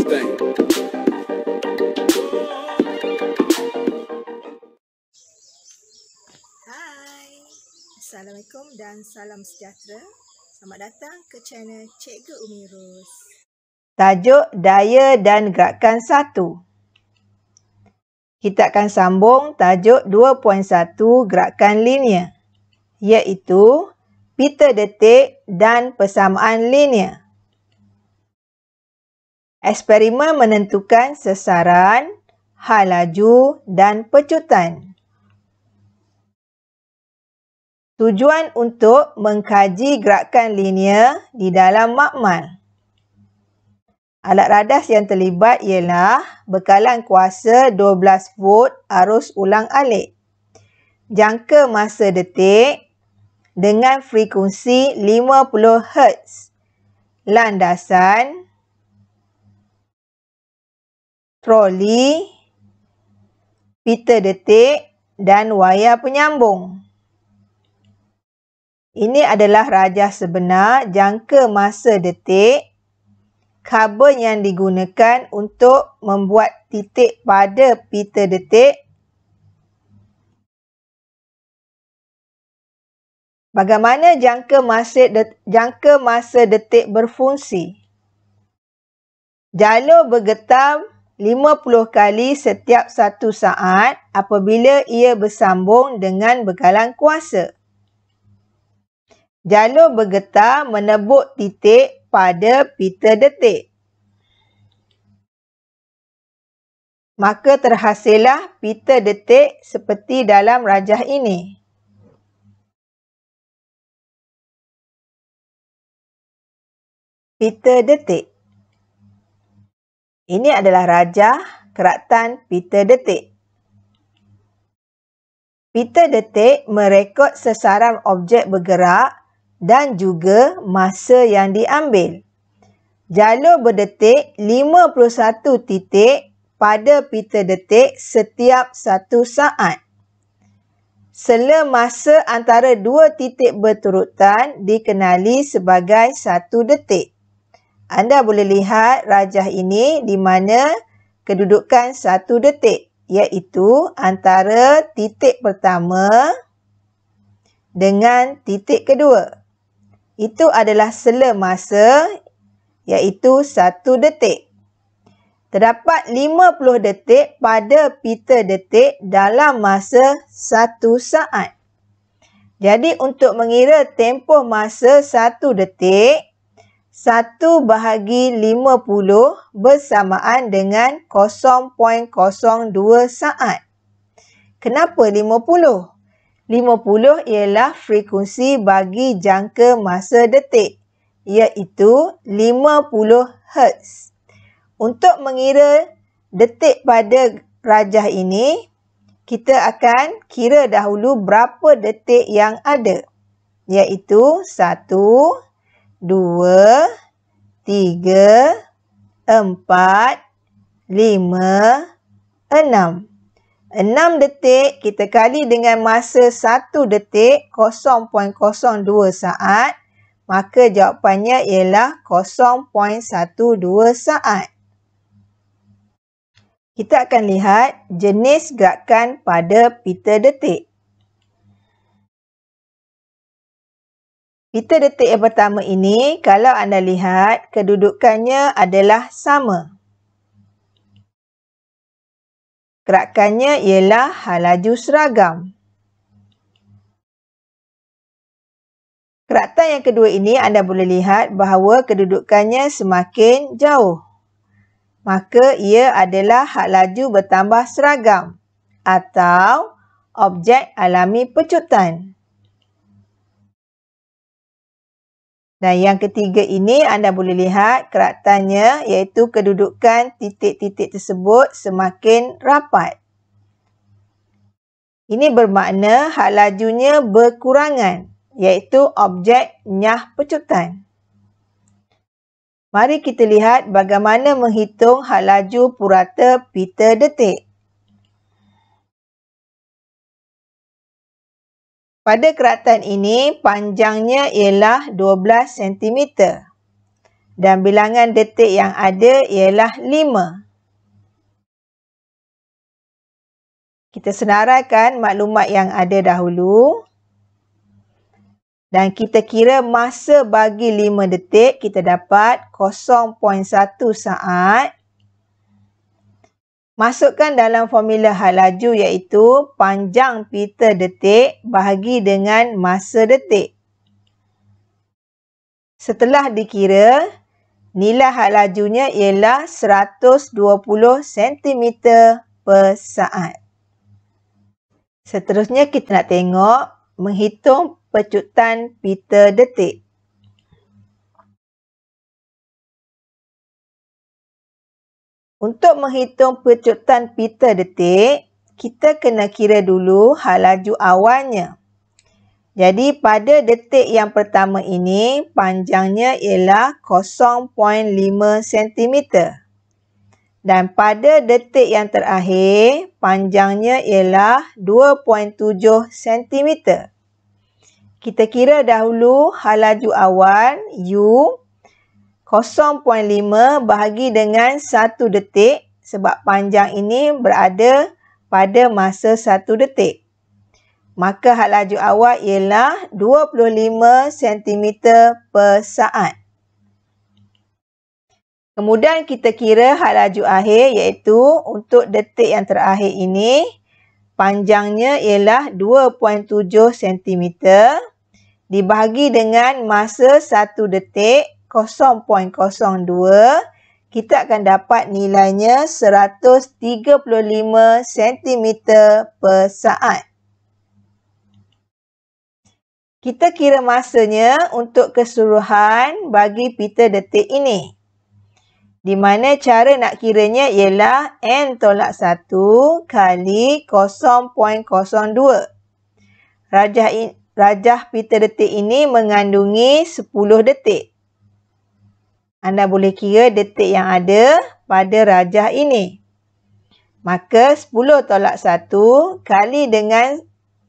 everything. Hai, Assalamualaikum dan salam sejahtera. Selamat datang ke channel Cikgu Umi Ros. Tajuk daya dan gerakan 1. Kita akan sambung tajuk 2.1 gerakan linear, iaitu pita detik dan persamaan linear. Eksperimen menentukan sasaran, hal laju dan pecutan. Tujuan untuk mengkaji gerakan linear di dalam makmal. Alat radas yang terlibat ialah bekalan kuasa 12 volt arus ulang alik, jangka masa detik dengan frekuensi 50 Hz, landasan, troli, pita detik dan wayar penyambung. Ini adalah rajah sebenar jangka masa detik. Kabel yang digunakan untuk membuat titik pada pita detik. Bagaimana jangka masa detik berfungsi? Jalur bergetar 50 kali setiap 1 saat apabila ia bersambung dengan bekalan kuasa. Jalur bergetar menebuk titik pada pita detik. Maka terhasillah pita detik seperti dalam rajah ini. Pita detik. Ini adalah rajah keratan pita detik. Pita detik merekod sasaran objek bergerak dan juga masa yang diambil. Jalur berdetik 51 titik pada pita detik setiap 1 saat. Sela masa antara 2 titik berturutan dikenali sebagai 1 detik. Anda boleh lihat rajah ini di mana kedudukan 1 detik, iaitu antara titik pertama dengan titik kedua. Itu adalah sela masa, iaitu 1 detik. Terdapat 50 detik pada pita detik dalam masa 1 saat. Jadi untuk mengira tempoh masa 1 detik, 1 bahagi 50 bersamaan dengan 0.02 saat. Kenapa 50? 50 ialah frekuensi bagi jangka masa detik, iaitu 50 Hz. Untuk mengira detik pada rajah ini, kita akan kira dahulu berapa detik yang ada, iaitu 1, 2, 3, 4, 5, 6. 6 detik kita kali dengan masa 1 detik 0.02 saat, maka jawapannya ialah 0.12 saat. Kita akan lihat jenis gerakan pada pita detik. Pita detik yang pertama ini, kalau anda lihat, kedudukannya adalah sama. Gerakannya ialah hal laju seragam. Gerakan yang kedua ini anda boleh lihat bahawa kedudukannya semakin jauh. Maka ia adalah hal laju bertambah seragam atau objek alami pecutan. Dan yang ketiga ini anda boleh lihat keratannya, iaitu kedudukan titik-titik tersebut semakin rapat. Ini bermakna hal lajunya berkurangan, iaitu objek nyah pecutan. Mari kita lihat bagaimana menghitung hal laju purata pita detik. Pada keratan ini, panjangnya ialah 12 cm. dan bilangan detik yang ada ialah 5. Kita senaraikan maklumat yang ada dahulu. Dan kita kira masa bagi 5 detik, kita dapat 0.1 saat. Masukkan dalam formula hal laju iaitu panjang pita detik bahagi dengan masa detik. Setelah dikira, nilai hal lajunya ialah 120 cm per saat. Seterusnya kita nak tengok menghitung pecutan pita detik. Untuk menghitung pecutan pita detik, kita kena kira dulu hal laju awalnya. Jadi pada detik yang pertama ini, panjangnya ialah 0.5 cm. Dan pada detik yang terakhir, panjangnya ialah 2.7 cm. Kita kira dahulu hal laju awal U 0.5 bahagi dengan 1 detik sebab panjang ini berada pada masa 1 detik. Maka hal laju awal ialah 25 cm per saat. Kemudian kita kira hal laju akhir iaitu untuk detik yang terakhir ini panjangnya ialah 2.7 cm dibahagi dengan masa 1 detik 0.02, kita akan dapat nilainya 135 cm per saat. Kita kira masanya untuk keseluruhan bagi pita detik ini. Di mana cara nak kiranya ialah N tolak 1 kali 0.02. Rajah pita detik ini mengandungi 10 detik. Anda boleh kira detik yang ada pada rajah ini. Maka 10 tolak 1 kali dengan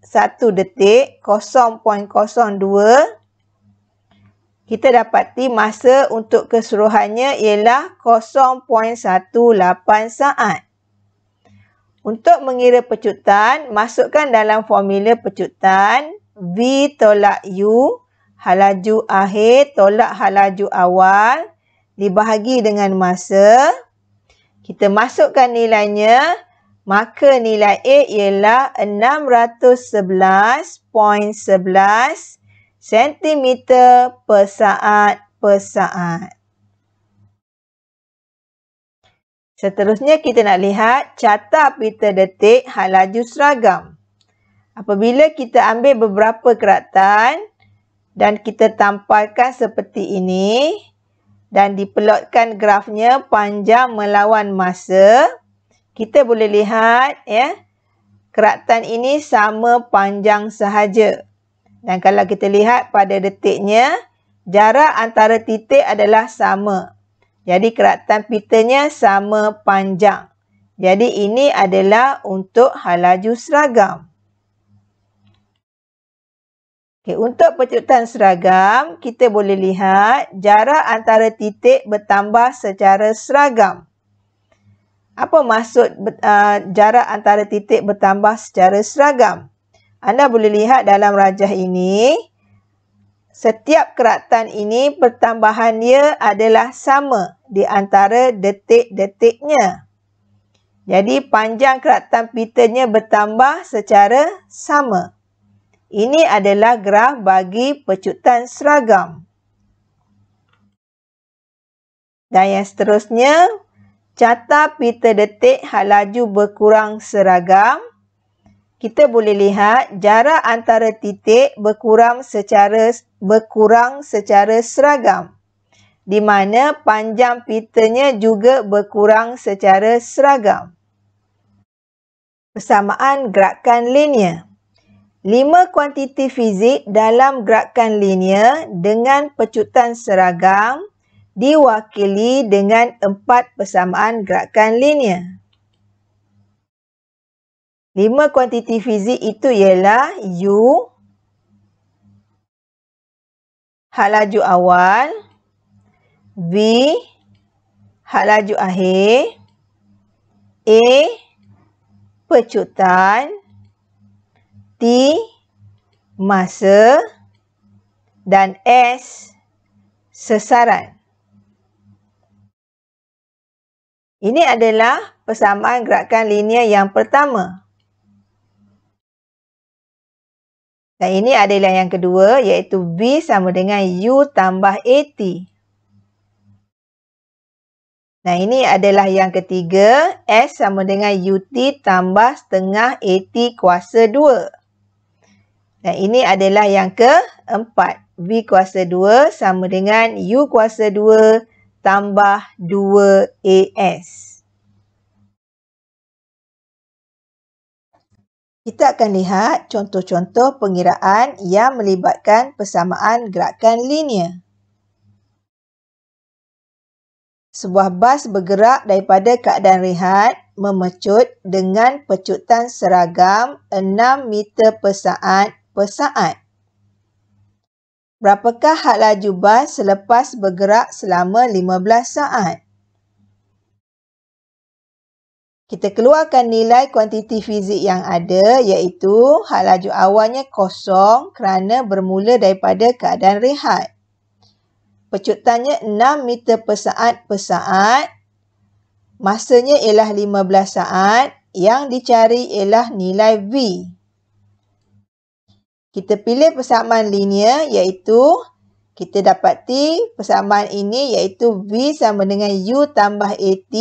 1 detik 0.02. Kita dapati masa untuk keseluruhannya ialah 0.18 saat. Untuk mengira pecutan, masukkan dalam formula pecutan V tolak U, hal laju akhir tolak hal laju awal, dibahagi dengan masa. Kita masukkan nilainya, maka nilai A ialah 611.11 cm per saat. Seterusnya kita nak lihat carta pita detik hal laju seragam. Apabila kita ambil beberapa keratan dan kita tampalkan seperti ini dan dipelotkan grafnya panjang melawan masa, kita boleh lihat keratan ini sama panjang sahaja. Dan kalau kita lihat pada detiknya, jarak antara titik adalah sama. Jadi keratan pitanya sama panjang. Jadi ini adalah untuk hal laju seragam. Untuk pecutan seragam, kita boleh lihat jarak antara titik bertambah secara seragam. Apa maksud jarak antara titik bertambah secara seragam? Anda boleh lihat dalam rajah ini, setiap keratan ini pertambahannya adalah sama di antara detik-detiknya. Jadi panjang keratan pitanya bertambah secara sama. Ini adalah graf bagi pecutan seragam. Dan yang seterusnya, carta pita detik hal laju berkurang seragam. Kita boleh lihat jarak antara titik berkurang secara seragam. Di mana panjang pitanya juga berkurang secara seragam. Persamaan gerakan linear. 5 kuantiti fizik dalam gerakan linear dengan pecutan seragam diwakili dengan 4 persamaan gerakan linear. 5 kuantiti fizik itu ialah U, hal laju awal, V had laju akhir, A pecutan, T masa dan S sasaran. Ini adalah persamaan gerakan linear yang pertama. Dan ini adalah yang kedua, iaitu V sama dengan U tambah AT. Nah, ini adalah yang ketiga, S sama dengan UT tambah setengah AT kuasa 2. Dan ini adalah yang keempat, V kuasa 2 sama dengan U kuasa 2 tambah 2AS. Kita akan lihat contoh-contoh pengiraan yang melibatkan persamaan gerakan linear. Sebuah bas bergerak daripada keadaan rehat memecut dengan pecutan seragam 6 meter per saat per saat. Berapakah had laju bas selepas bergerak selama 15 saat? Kita keluarkan nilai kuantiti fizik yang ada, iaitu had laju awalnya kosong kerana bermula daripada keadaan rehat. Pecutannya 6 meter per saat. Masanya ialah 15 saat. Yang dicari ialah nilai V. Kita pilih persamaan linear, iaitu kita dapati persamaan ini iaitu V sama dengan U tambah AT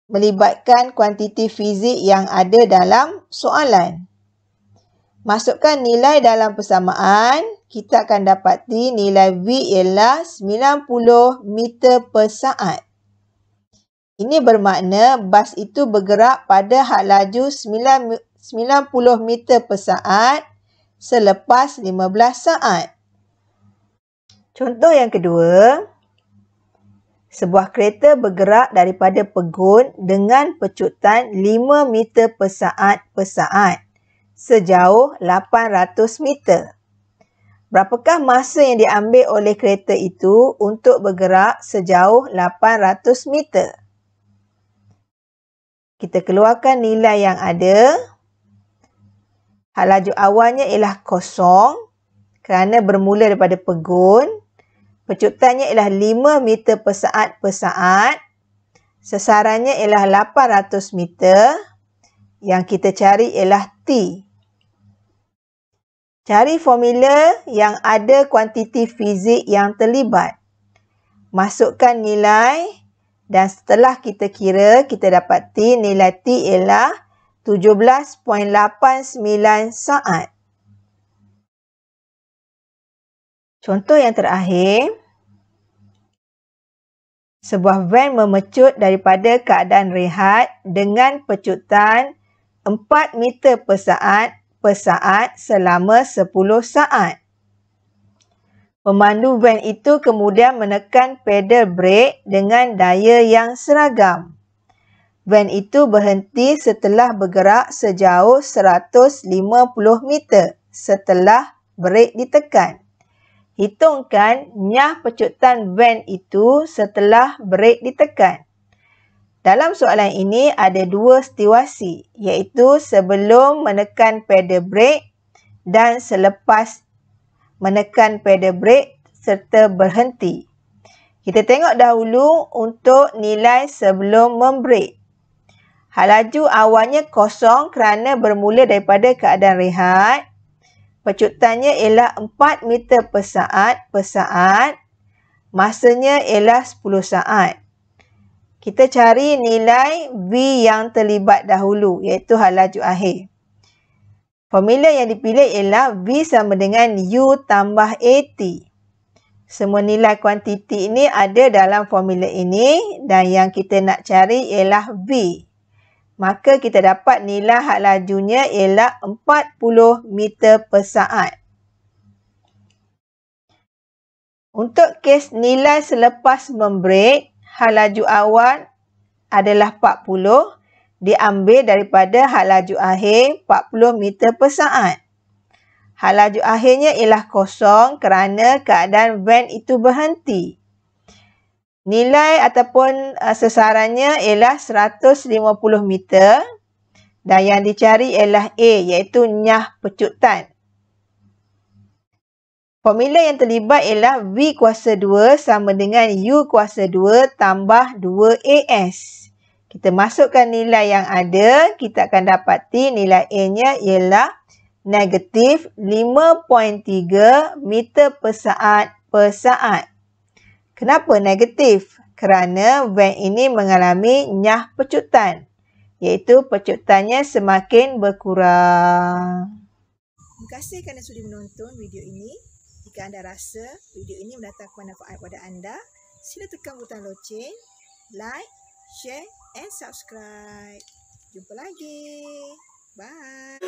melibatkan kuantiti fizik yang ada dalam soalan. Masukkan nilai dalam persamaan, kita akan dapati nilai V ialah 90 meter per saat. Ini bermakna bas itu bergerak pada had laju 90 meter per saat selepas 15 saat. Contoh yang kedua, sebuah kereta bergerak daripada Pegun dengan pecutan 5 meter per saat sejauh 800 meter. Berapakah masa yang diambil oleh kereta itu untuk bergerak sejauh 800 meter? Kita keluarkan nilai yang ada. Had laju awalnya ialah kosong kerana bermula daripada Pegun. Pecutannya ialah 5 meter per saat. Sasarannya ialah 800 meter. Yang kita cari ialah T. Cari formula yang ada kuantiti fizik yang terlibat. Masukkan nilai dan setelah kita kira, kita dapati nilai T ialah 17.89 saat. Contoh yang terakhir, sebuah van memecut daripada keadaan rehat dengan pecutan 4 meter per saat selama 10 saat. Pemandu van itu kemudian menekan pedal brake dengan daya yang seragam. Van itu berhenti setelah bergerak sejauh 150 meter setelah brake ditekan. Hitungkan nyah pecutan van itu setelah brake ditekan. Dalam soalan ini ada dua situasi, iaitu sebelum menekan pedal brake dan selepas menekan pedal brake serta berhenti. Kita tengok dahulu untuk nilai sebelum membrake. Had laju awalnya kosong kerana bermula daripada keadaan rehat. Pecutannya ialah 4 meter per saat. Masanya ialah 10 saat. Kita cari nilai V yang terlibat dahulu, iaitu had laju akhir. Formula yang dipilih ialah V sama dengan U tambah AT. Semua nilai kuantiti ini ada dalam formula ini dan yang kita nak cari ialah V. Maka kita dapat nilai had lajunya ialah 40 meter per saat. Untuk kes nilai selepas membrake, had laju awal adalah 40 diambil daripada had laju akhir 40 meter per saat. Had laju akhirnya ialah kosong kerana keadaan van itu berhenti. Nilai ataupun sasarannya ialah 150 meter dan yang dicari ialah A, iaitu nyah pecutan. Formula yang terlibat ialah V kuasa 2 sama dengan U kuasa 2 tambah 2AS. Kita masukkan nilai yang ada, kita akan dapati nilai A-nya ialah negatif 5.3 meter per saat. Kenapa negatif? Kerana van ini mengalami nyah pecutan, iaitu pecutannya semakin berkurang. Terima kasih kerana sudi menonton video ini. Jika anda rasa video ini mendatangkan manfaat kepada anda, sila tekan butang loceng, like, share and subscribe. Jumpa lagi. Bye.